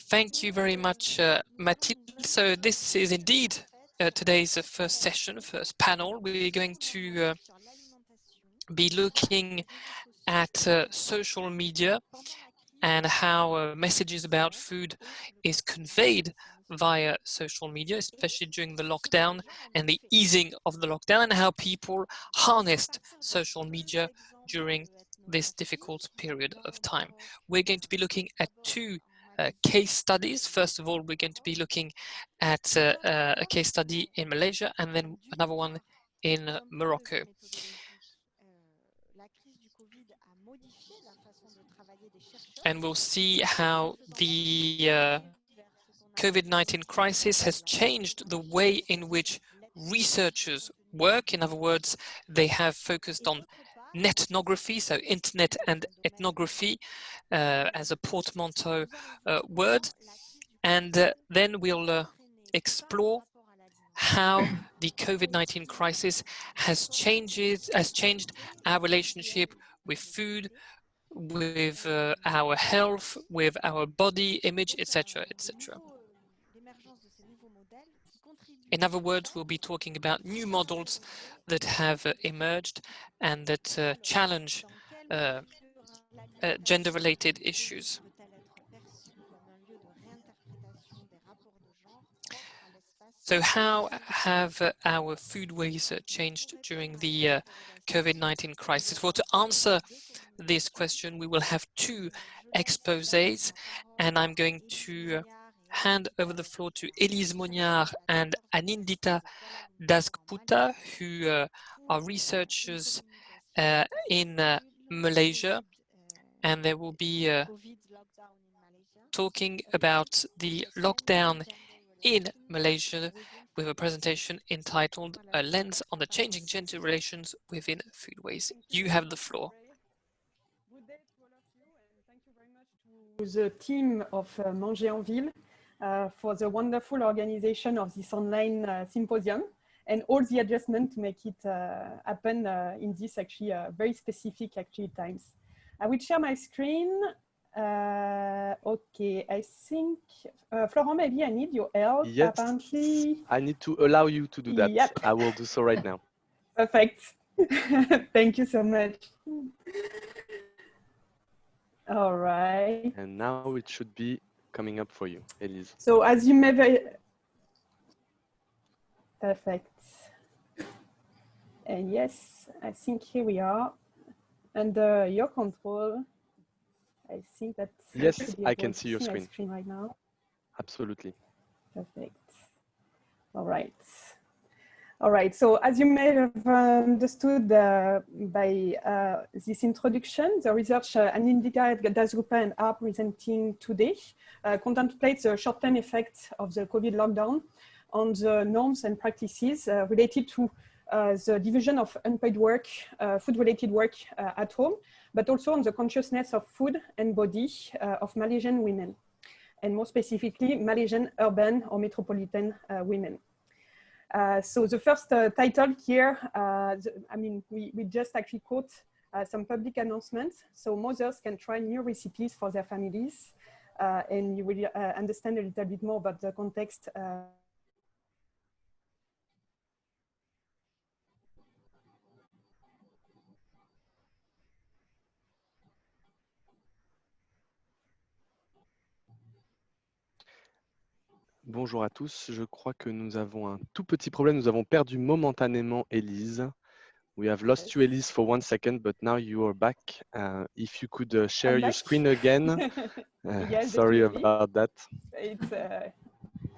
Thank you very much, Mathilde. So this is indeed today's first session, first panel. We're going to be looking at social media and how messages about food is conveyed via social media, especially during the lockdown and the easing of the lockdown, and how people harnessed social media during this difficult period of time. We're going to be looking at two case studies. First of all, we're going to be looking at a case study in Malaysia and then another one in Morocco. And we'll see how the COVID-19 crisis has changed the way in which researchers work. In other words, they have focused on netnography, so internet and ethnography as a portmanteau word. And then we'll explore how the COVID-19 crisis has changed our relationship with food, with our health, with our body image, etc., etc. In other words, we'll be talking about new models that have emerged and that challenge gender-related issues. So how have our foodways changed during the COVID-19 crisis? Well, to answer this question, we will have two exposés, and I'm going to hand over the floor to Elise Mognard and Mognard Dasgupta, who are researchers in Malaysia, and they will be talking about the lockdown in Malaysia with a presentation entitled A Lens on the Changing Gender Relations Within Foodways. You have the floor. Good day to all of you, and thank you very much to the team of Manger en Ville for the wonderful organization of this online symposium and all the adjustments to make it happen in this actually very specific times. I will share my screen. Okay, I think, Florent, maybe I need your help. Yes, apparently. I need to allow you to do that. Yep. I will do so right now. Perfect. Thank you so much. All right. And now it should be coming up for you, Elise. So as you may... Perfect. And yes, I think here we are. Under your control, I think that... Yes, I can see your screen. Right now. Absolutely. Perfect. All right. All right. So as you may have understood by this introduction, the research Mognard Dasgupta and are presenting today contemplates the short-term effects of the COVID lockdown on the norms and practices related to the division of unpaid work, food-related work at home, but also on the consciousness of food and body of Malaysian women, and more specifically, Malaysian urban or metropolitan women. So the first title here, we just actually quote some public announcements. So mothers can try new recipes for their families, and you will understand a little bit more about the context. Bonjour à tous, je crois que nous avons un tout petit problème. Nous avons perdu momentanément Elise. We have lost you, Elise, for 1 second, but now you are back. If you could share your screen again. Yes, sorry definitely. about that.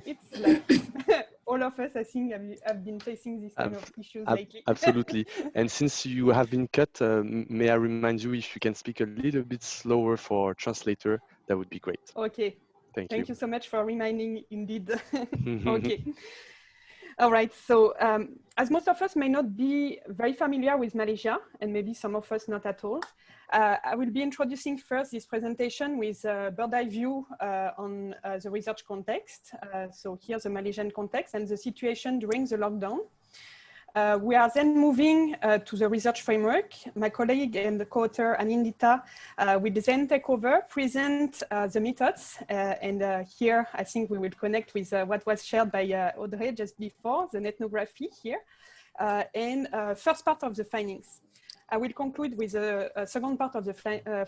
It's like all of us, I think, have been facing this kind of issues lately. Absolutely. And since you have been cut, may I remind you if you can speak a little bit slower for translator, that would be great. Okay. Thank you so much for reminding, indeed. Okay. All right. So as most of us may not be very familiar with Malaysia, and maybe some of us not at all, I will be introducing first this presentation with a bird's-eye view on the research context. So here's the Malaysian context and the situation during the lockdown. We are then moving to the research framework. My colleague and the co-author Anindita will then take over, present the methods. Here, I think we will connect with what was shared by Audrey just before, the ethnography here, and first part of the findings. I will conclude with a second part of the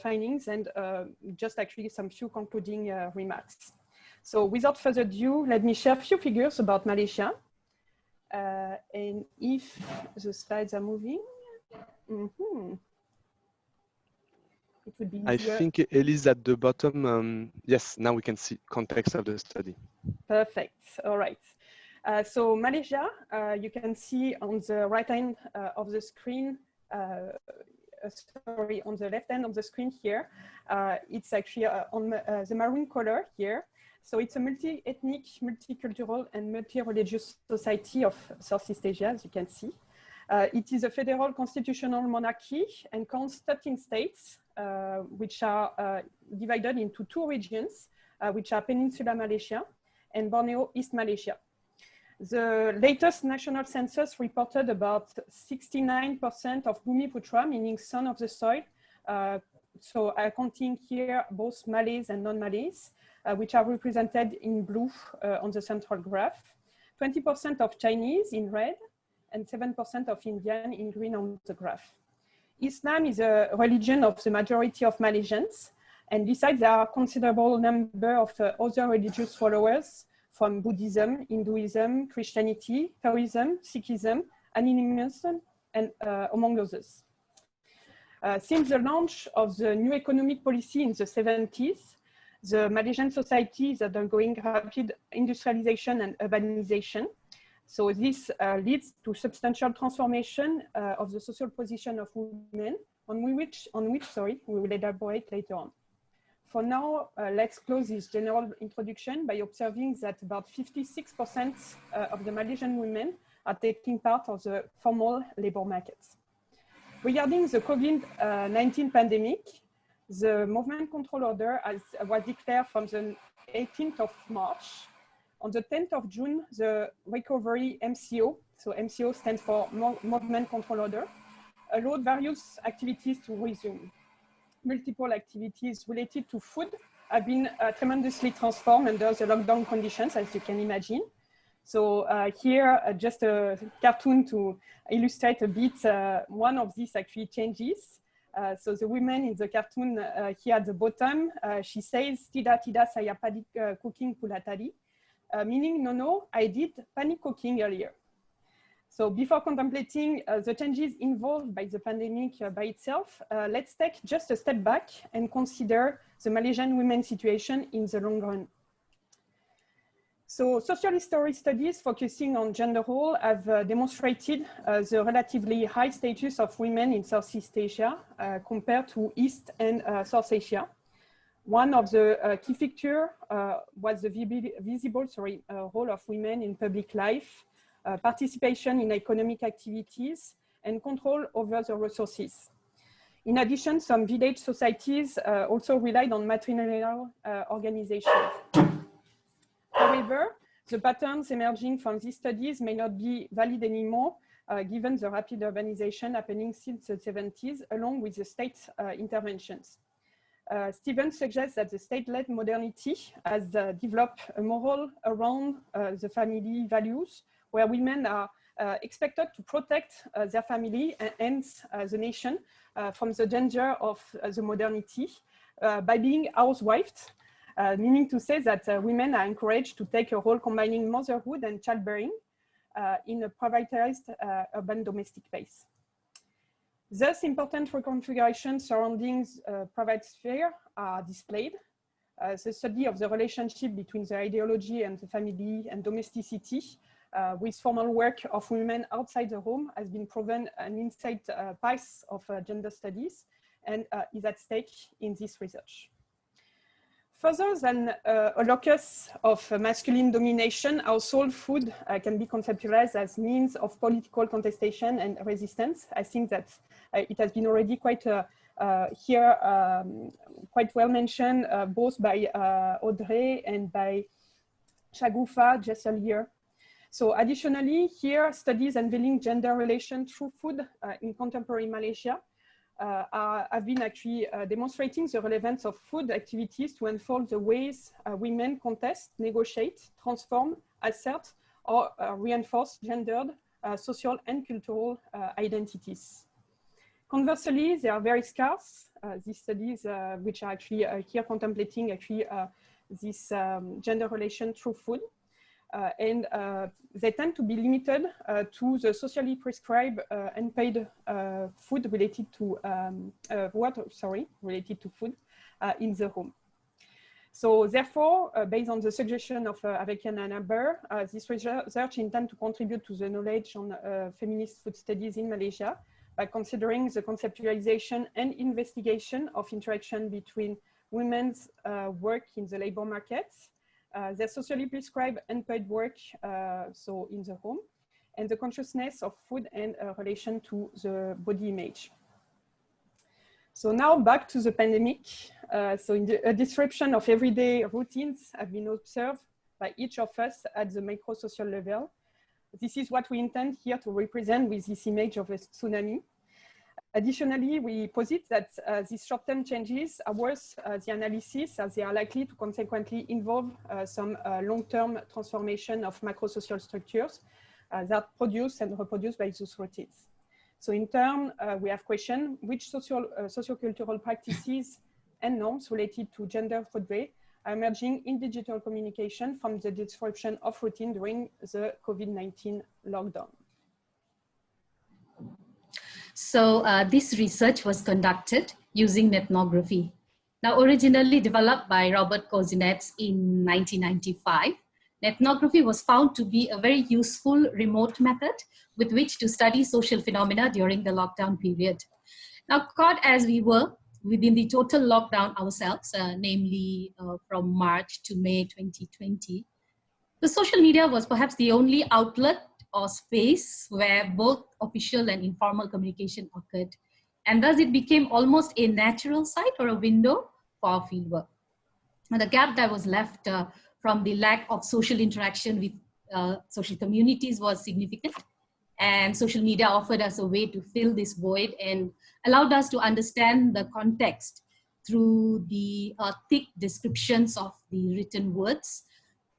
findings and just actually some few concluding remarks. So without further ado, let me share a few figures about Malaysia. And if the slides are moving, it would be easier. I think Elise at the bottom. Yes, now we can see context of the study. Perfect. All right. So Malaysia, you can see on the right hand of the screen, sorry, on the left hand of the screen here, it's actually on the maroon color here. So it's a multi-ethnic, multicultural, and multi-religious society of Southeast Asia, as you can see. It is a federal constitutional monarchy and counts 13 states, which are divided into 2 regions, which are Peninsular Malaysia and Borneo East Malaysia. The latest national census reported about 69% of Bumiputra, meaning son of the soil, so accounting here both Malays and non-Malays, which are represented in blue on the central graph, 20% of Chinese in red, and 7% of Indian in green on the graph. Islam is a religion of the majority of Malaysians, and besides, there are a considerable number of other religious followers from Buddhism, Hinduism, Christianity, Taoism, Sikhism, animism, and among others. Since the launch of the new economic policy in the 70s, the Malaysian society is undergoing rapid industrialization and urbanization. So this leads to substantial transformation of the social position of women, on which we will elaborate later on. For now, let's close this general introduction by observing that about 56% of the Malaysian women are taking part of the formal labor markets. Regarding the COVID-19 pandemic, the movement control order was declared from the 18th of March. On the 10th of June, the recovery MCO, so MCO stands for movement control order, allowed various activities to resume. Multiple activities related to food have been tremendously transformed under the lockdown conditions, as you can imagine. So here, just a cartoon to illustrate a bit one of these actually changes. So the woman in the cartoon here at the bottom, she says, "Tidak, saya panic cooking pula tadi," meaning, no, I did panic cooking earlier. So before contemplating the changes involved by the pandemic by itself, let's take just a step back and consider the Malaysian women's situation in the long run. So social history studies focusing on gender role have demonstrated the relatively high status of women in Southeast Asia compared to East and South Asia. One of the key features was the visible role of women in public life, participation in economic activities, and control over the resources. In addition, some village societies also relied on matrilineal organizations. However, the patterns emerging from these studies may not be valid anymore, given the rapid urbanization happening since the 70s, along with the state interventions. Stevens suggests that the state-led modernity has developed a moral around the family values, where women are expected to protect their family and the nation from the danger of the modernity by being housewives. Meaning to say that women are encouraged to take a role combining motherhood and childbearing in a privatized urban domestic space. Thus, important reconfigurations surrounding private sphere are displayed. The study of the relationship between the ideology and the family and domesticity with formal work of women outside the home has been proven an inside path of gender studies and is at stake in this research. Further than a locus of masculine domination, household food can be conceptualized as means of political contestation and resistance. I think that it has been already quite here quite well mentioned both by Audrey and by Shagufa just earlier. So additionally, here, studies unveiling gender relations through food in contemporary Malaysia have been actually demonstrating the relevance of food activities to unfold the ways women contest, negotiate, transform, assert, or reinforce gendered, social and cultural identities. Conversely, they are very scarce. These studies, which are actually here contemplating actually this gender relation through food. And they tend to be limited to the socially prescribed unpaid food related to related to food in the home. So therefore, based on the suggestion of Avekian and Aber, this research intends to contribute to the knowledge on feminist food studies in Malaysia by considering the conceptualization and investigation of interaction between women's work in the labor markets, their socially prescribed unpaid work, so in the home, and the consciousness of food and relation to the body image. So now back to the pandemic. So a disruption of everyday routines have been observed by each of us at the micro-social level. This is what we intend here to represent with this image of a tsunami. Additionally, we posit that these short-term changes are worth the analysis, as they are likely to consequently involve some long-term transformation of macro-social structures that produce and reproduce by those routines. So in turn, we have questioned which socio-cultural practices and norms related to gender food waste are emerging in digital communication from the disruption of routine during the COVID-19 lockdown. So this research was conducted using ethnography. Now, originally developed by Robert Kozinets in 1995, ethnography was found to be a very useful remote method with which to study social phenomena during the lockdown period. Now, caught as we were within the total lockdown ourselves, namely from March to May 2020, the social media was perhaps the only outlet or space where both official and informal communication occurred. And thus it became almost a natural site or a window for our fieldwork. And the gap that was left from the lack of social interaction with social communities was significant. And social media offered us a way to fill this void and allowed us to understand the context through the thick descriptions of the written words,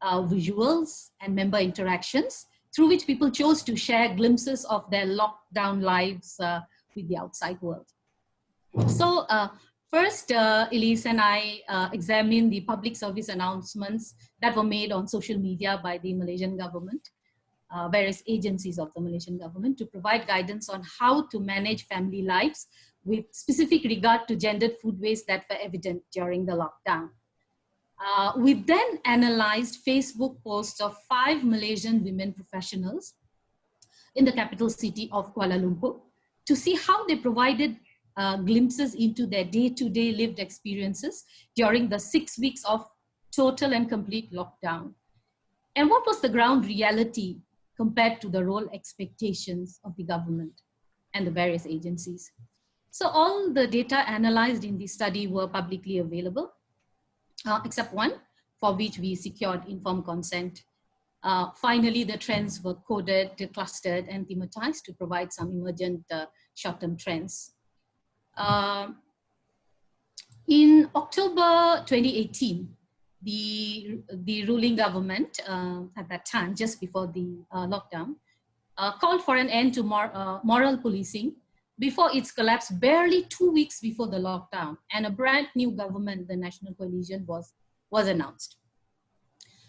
visuals, and member interactions, through which people chose to share glimpses of their lockdown lives with the outside world. So first, Elise and I examined the public service announcements that were made on social media by the Malaysian government, various agencies of the Malaysian government, to provide guidance on how to manage family lives with specific regard to gendered food waste that were evident during the lockdown. We then analyzed Facebook posts of 5 Malaysian women professionals in the capital city of Kuala Lumpur to see how they provided glimpses into their day-to-day lived experiences during the 6 weeks of total and complete lockdown. And what was the ground reality compared to the role expectations of the government and the various agencies. So all the data analyzed in this study were publicly available, except one for which we secured informed consent. Finally, the trends were coded, clustered, and thematized to provide some emergent short-term trends. In October 2018, the ruling government at that time, just before the lockdown, called for an end to moral policing before its collapse barely 2 weeks before the lockdown, and a brand new government, the National Coalition, was announced.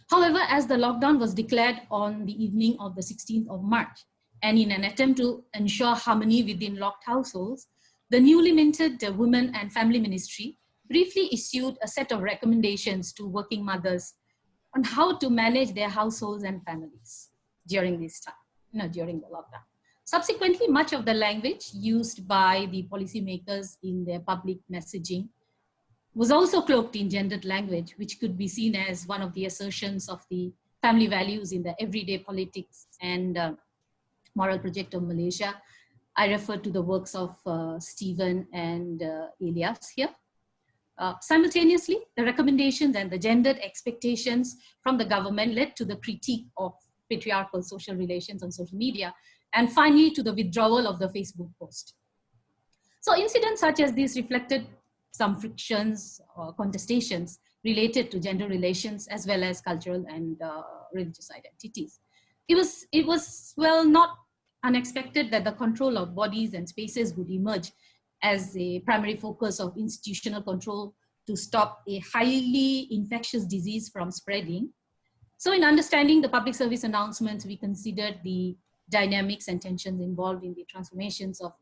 However, as the lockdown was declared on the evening of the 16th of March, and in an attempt to ensure harmony within locked households, the newly minted Women and Family Ministry briefly issued a set of recommendations to working mothers on how to manage their households and families during this time, during the lockdown. Subsequently, much of the language used by the policymakers in their public messaging was also cloaked in gendered language, which could be seen as one of the assertions of the family values in the everyday politics and moral project of Malaysia. I refer to the works of Stephen and Elias here. Simultaneously, the recommendations and the gendered expectations from the government led to the critique of patriarchal social relations on social media, and finally to the withdrawal of the Facebook post. So incidents such as these reflected some frictions or contestations related to gender relations as well as cultural and religious identities. It was well not unexpected that the control of bodies and spaces would emerge as a primary focus of institutional control to stop a highly infectious disease from spreading. So in understanding the public service announcements, we considered the dynamics and tensions involved in the transformations of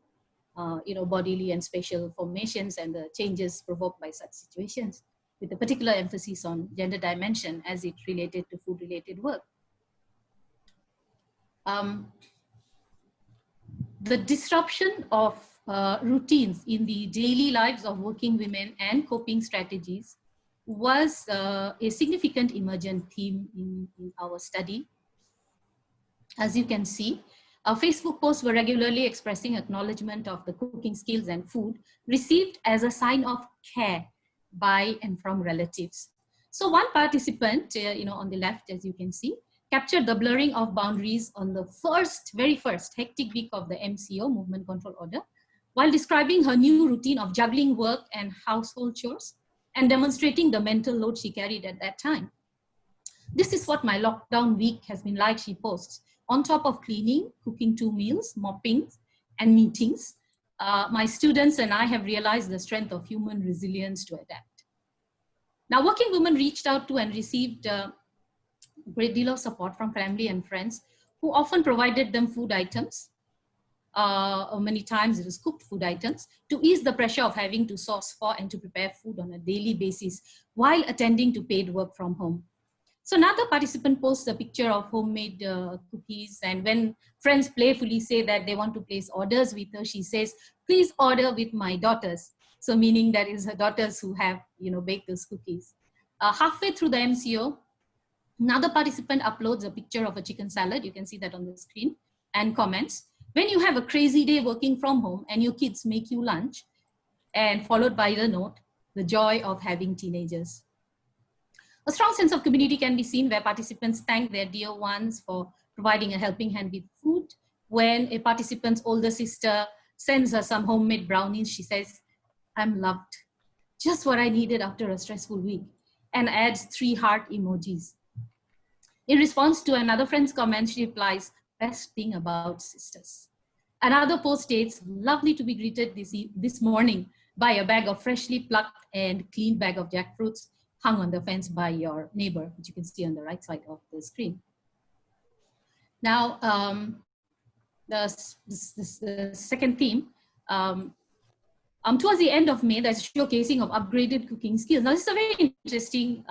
bodily and spatial formations and the changes provoked by such situations, with a particular emphasis on gender dimension as it related to food-related work. The disruption of routines in the daily lives of working women and coping strategies was a significant emergent theme in our study. As you can see, Facebook posts were regularly expressing acknowledgement of the cooking skills and food received as a sign of care by and from relatives. So one participant, on the left, as you can see, captured the blurring of boundaries on the very first hectic week of the MCO, Movement Control Order, while describing her new routine of juggling work and household chores and demonstrating the mental load she carried at that time. This is what my lockdown week has been like, she posts. On top of cleaning, cooking 2 meals, mopping, and meetings, my students and I have realized the strength of human resilience to adapt. Now, working women reached out to and received a great deal of support from family and friends who often provided them food items, or many times it was cooked food items, to ease the pressure of having to source for and to prepare food on a daily basis while attending to paid work from home. So another participant posts a picture of homemade cookies, and when friends playfully say that they want to place orders with her, she says, please order with my daughters. So meaning that is her daughters who have, baked those cookies. Halfway through the MCO, another participant uploads a picture of a chicken salad. You can see that on the screen, and comments, when you have a crazy day working from home and your kids make you lunch, and followed by the note, the joy of having teenagers. A strong sense of community can be seen where participants thank their dear ones for providing a helping hand with food. When a participant's older sister sends her some homemade brownies, she says, I'm loved, just what I needed after a stressful week, and adds 3 heart emojis. In response to another friend's comment, she replies, best thing about sisters. Another post states, lovely to be greeted this morning by a bag of freshly plucked and clean bag of jackfruits hung on the fence by your neighbor, which you can see on the right side of the screen. Now, the second theme, towards the end of May, there's showcasing of upgraded cooking skills. Now, this is a very interesting,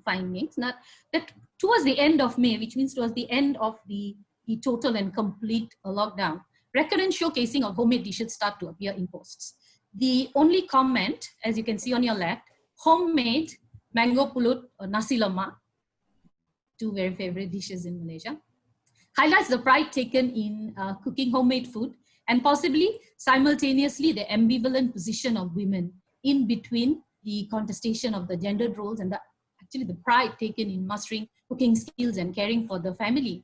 findings. Now, that towards the end of May, which means towards the end of the total and complete lockdown, recurrent showcasing of homemade dishes start to appear in posts. The only comment, as you can see on your left, homemade mango pulut or nasi lemak, 2 very favorite dishes in Malaysia, highlights the pride taken in cooking homemade food and possibly simultaneously the ambivalent position of women in between the contestation of the gendered roles and actually the pride taken in mastering cooking skills and caring for the family.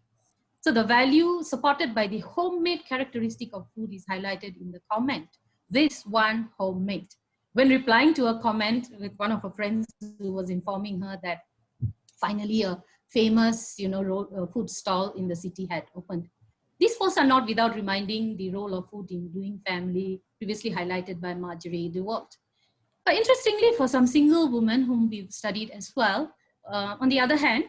So the value supported by the homemade characteristic of food is highlighted in the comment. This one homemade. When replying to a comment with one of her friends who was informing her that finally a famous food stall in the city had opened. These posts are not without reminding the role of food in doing family, previously highlighted by Marjorie DeWalt. But interestingly, for some single women whom we've studied as well, on the other hand,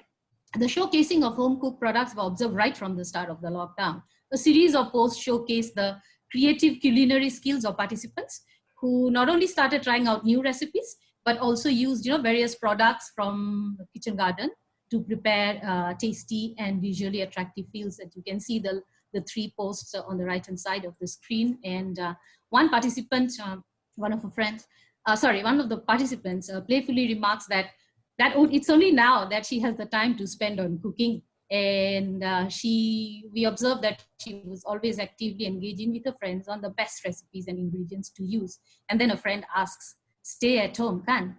the showcasing of home-cooked products were observed right from the start of the lockdown. A series of posts showcase the creative culinary skills of participants who not only started trying out new recipes, but also used various products from the kitchen garden to prepare tasty and visually attractive meals. That you can see the 3 posts on the right-hand side of the screen. And one participant, one of the participants playfully remarks that it's only now that she has the time to spend on cooking. And we observed that she was always actively engaging with her friends on the best recipes and ingredients to use. And then a friend asks, stay at home, kan?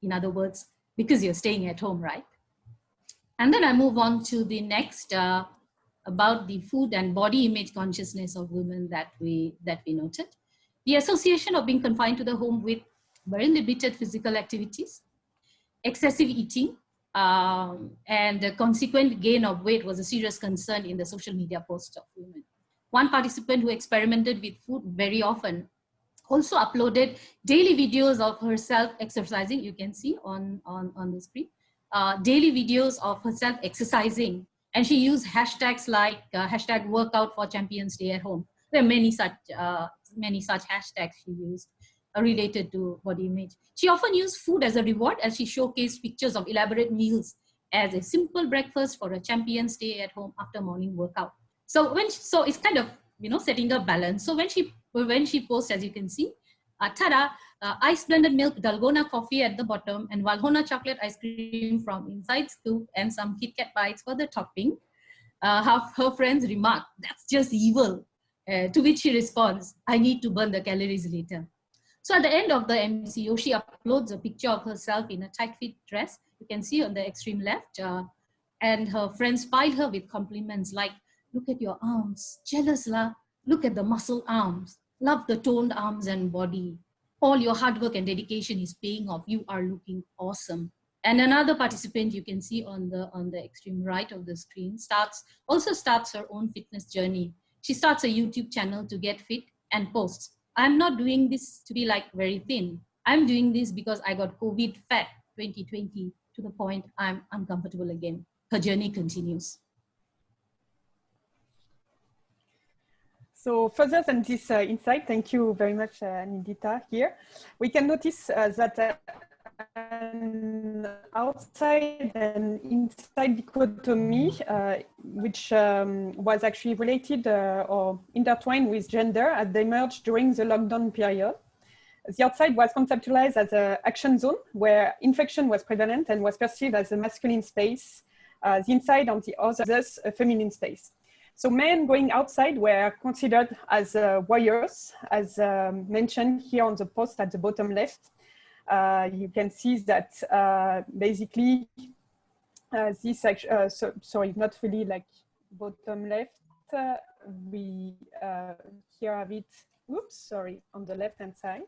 In other words, because you're staying at home, right? And then I move on to the next about the food and body image consciousness of women that we noted. The association of being confined to the home with very limited physical activities, excessive eating, and the consequent gain of weight was a serious concern in the social media posts of women. One participant who experimented with food very often also uploaded daily videos of herself exercising. You can see on the screen, daily videos of herself exercising. And she used hashtags like hashtag workout for champions stay at home. There are many such hashtags she used related to body image. She often used food as a reward, as she showcased pictures of elaborate meals as a simple breakfast for a champion stay at home after morning workout. So it's kind of, you know, setting the balance. So when she posts, as you can see, tada, ice blended milk, dalgona coffee at the bottom, and Valhona chocolate ice cream from inside scoop, and some Kit Kat bites for the topping. Her friends remark, "That's just evil." To which she responds, "I need to burn the calories later." So at the end of the MCO, she uploads a picture of herself in a tight-fit dress. You can see on the extreme left, and her friends pile her with compliments like, "Look at your arms, jealous lah. Look at the muscle arms. Love the toned arms and body. All your hard work and dedication is paying off. You are looking awesome." And another participant you can see on the extreme right of the screen also starts her own fitness journey. She starts a YouTube channel to get fit and posts, "I'm not doing this to be like very thin. I'm doing this because I got COVID fat 2020 to the point I'm uncomfortable again." Her journey continues. So further than this insight, thank you very much, Nindita, here. We can notice that an outside and inside dichotomy, which was actually related or intertwined with gender, as they emerged during the lockdown period. The outside was conceptualized as an action zone where infection was prevalent and was perceived as a masculine space. The inside, on the other, thus a feminine space. So men going outside were considered as warriors, as mentioned here on the post at the bottom left. You can see that basically this, sorry, not really like bottom left. We here have it, oops, sorry, on the left-hand side.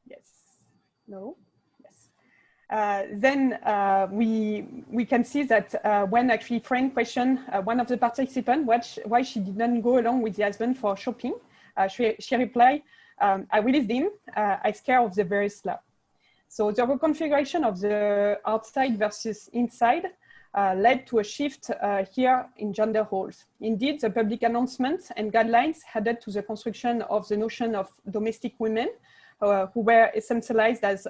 Yes, no. Then we can see that when actually Frank questioned one of the participants why she didn't go along with the husband for shopping, she replied, "I released him, I scared of the very slap." So the reconfiguration of the outside versus inside led to a shift here in gender roles. Indeed, the public announcements and guidelines added to the construction of the notion of domestic women who were essentialized as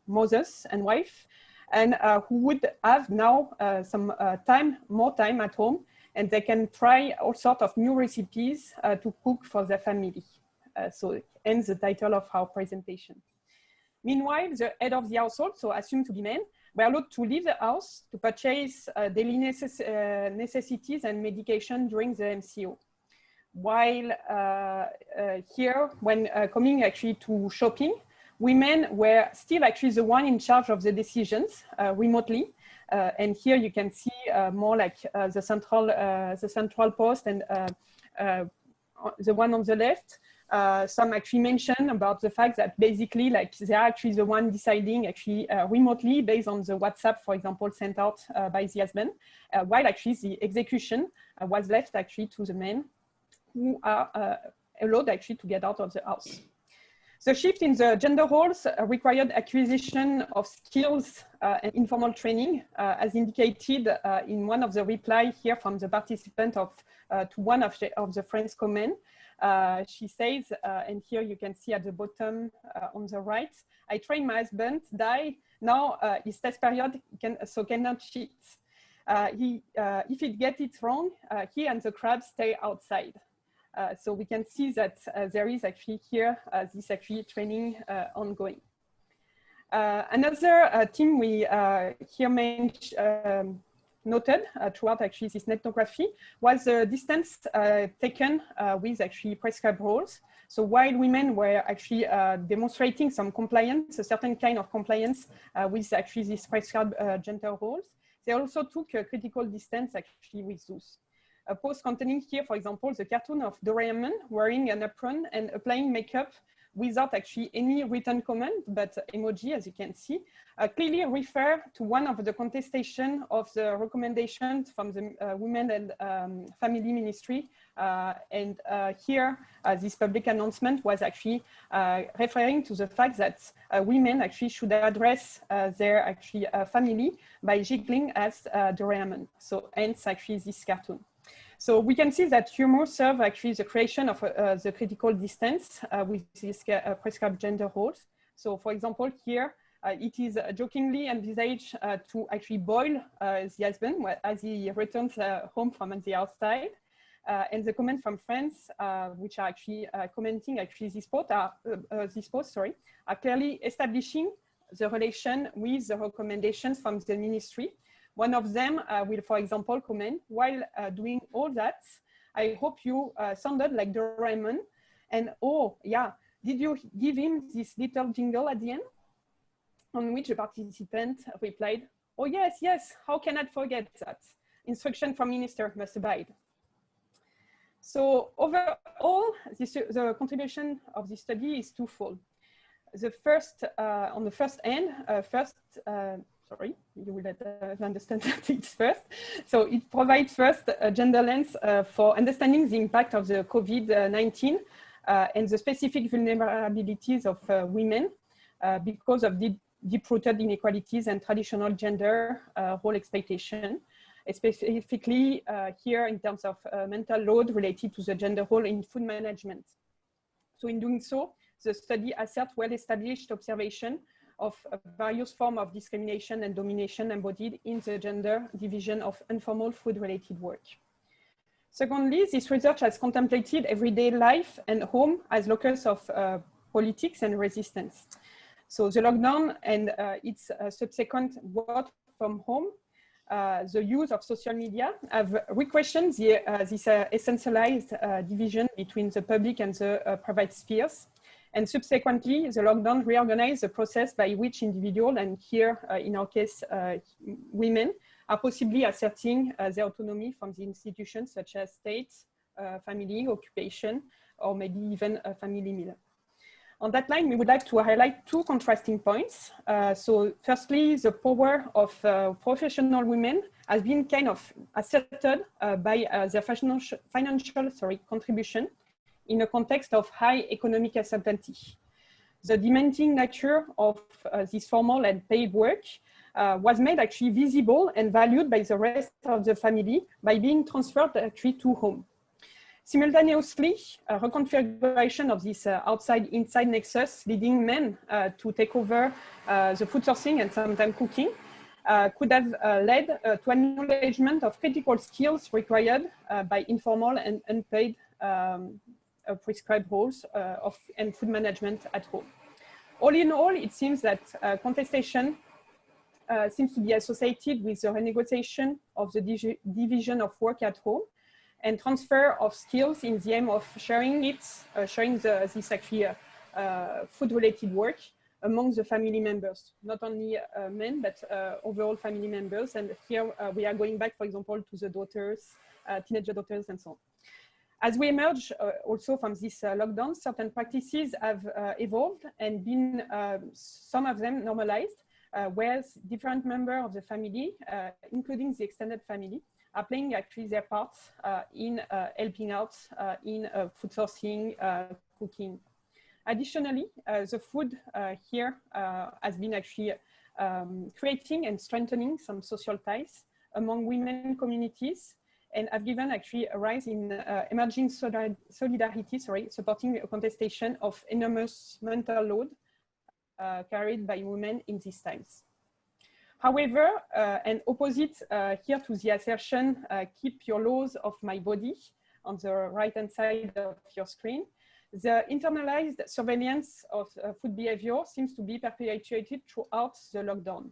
mothers and wives, and who would have now some more time at home, and they can try all sorts of new recipes to cook for their family. So it ends the title of our presentation. Meanwhile, the head of the household, so assumed to be men, were allowed to leave the house to purchase daily necessities and medication during the MCO. While here, when coming actually to shopping, women were still actually the one in charge of the decisions remotely. And here you can see more like the central post and the one on the left. Some actually mention about the fact that basically like they are actually the one deciding actually remotely based on the WhatsApp, for example, sent out by the husband, while actually the execution was left actually to the men, who are allowed actually to get out of the house. The shift in the gender roles required acquisition of skills and informal training, as indicated in one of the replies here from the participant to one of the friend's comment. She says, and here you can see at the bottom on the right, "I trained my husband, die, now his test period cannot cheat. If he gets it wrong, he and the crabs stay outside." So we can see that there is actually here this actually training ongoing. Another theme we here noted throughout actually this ethnography was the distance taken with actually prescribed roles. So while women were actually demonstrating some compliance, a certain kind of compliance with actually these prescribed gender roles, they also took a critical distance actually with those. A post containing here, for example, the cartoon of Doraemon wearing an apron and applying makeup without actually any written comment, but emoji, as you can see, clearly refer to one of the contestation of the recommendations from the Women and Family Ministry. And here, this public announcement was actually referring to the fact that women actually should address their actually family by jiggling as Doraemon. So hence actually this cartoon. So we can see that humor serves actually the creation of the critical distance with these prescribed gender roles. So for example, here, it is jokingly envisaged to actually boil the husband as he returns home from the outside. And the comment from friends, which are actually commenting actually this post, are clearly establishing the relation with the recommendations from the ministry. One of them will, for example, comment, while doing all that, I hope you sounded like Doraemon. And oh, yeah, did you give him this little jingle at the end? On which the participant replied, oh, yes, yes, how can I forget that? Instruction from minister must abide. So overall, the contribution of this study is twofold. The first, on the first end, sorry, you will understand that it's first. So it provides first a gender lens for understanding the impact of the COVID-19 and the specific vulnerabilities of women because of deep-rooted inequalities and traditional gender role expectation, specifically here in terms of mental load related to the gender role in food management. So in doing so, the study asserts well-established observation of various forms of discrimination and domination embodied in the gender division of informal food-related work. Secondly, this research has contemplated everyday life and home as locus of politics and resistance. So the lockdown and its subsequent work from home, the use of social media have re-questioned this essentialized division between the public and the private spheres. And subsequently, the lockdown reorganized the process by which individuals, and here in our case, women, are possibly asserting their autonomy from the institutions such as state, family, occupation, or maybe even a family meal. On that line, we would like to highlight two contrasting points. So firstly, the power of professional women has been kind of asserted by their financial contribution in a context of high economic uncertainty. The demanding nature of this formal and paid work was made actually visible and valued by the rest of the family by being transferred actually to home. Simultaneously, a reconfiguration of this outside-inside nexus leading men to take over the food sourcing and sometimes cooking could have led to an acknowledgement of critical skills required by informal and unpaid prescribed roles and food management at home. All in all, it seems that contestation seems to be associated with the renegotiation of the division of work at home and transfer of skills in the aim of sharing this actually food-related work among the family members, not only men, but overall family members. And here we are going back, for example, to the daughters, teenager daughters, and so on. As we emerge also from this lockdown, certain practices have evolved and been, some of them normalized, whereas different members of the family, including the extended family, are playing actually their parts in helping out in food sourcing, cooking. Additionally, the food here has been actually creating and strengthening some social ties among women communities, and have given actually a rise in emerging solidarity, supporting a contestation of enormous mental load carried by women in these times. However, and opposite here to the assertion, keep your laws of my body on the right-hand side of your screen, the internalized surveillance of food behavior seems to be perpetuated throughout the lockdown.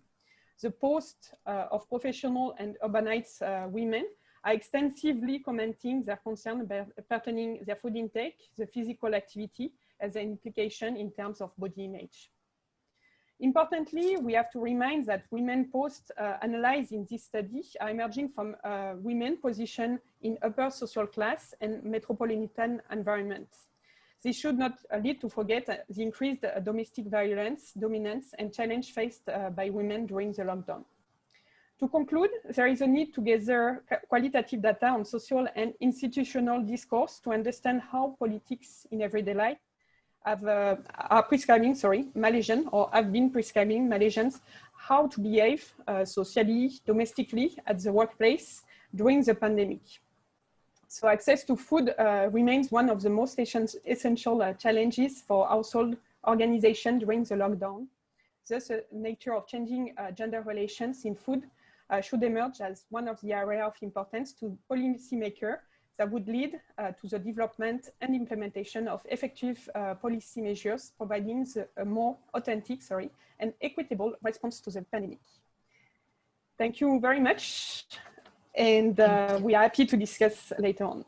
The posts of professional and urbanite women are extensively commenting their concern pertaining their food intake, the physical activity, as an implication in terms of body image. Importantly, we have to remind that women posts analyzed in this study are emerging from women positioned in upper social class and metropolitan environments. This should not lead to forget the increased domestic violence, dominance, and challenge faced by women during the lockdown. To conclude, there is a need to gather qualitative data on social and institutional discourse to understand how politics in everyday life are prescribing, Malaysian, or have been prescribing Malaysians how to behave socially, domestically at the workplace during the pandemic. So access to food remains one of the most essential challenges for household organization during the lockdown. Thus, the nature of changing gender relations in food should emerge as one of the areas of importance to policymakers that would lead to the development and implementation of effective policy measures, providing a more authentic, and equitable response to the pandemic. Thank you very much. And we are happy to discuss later on.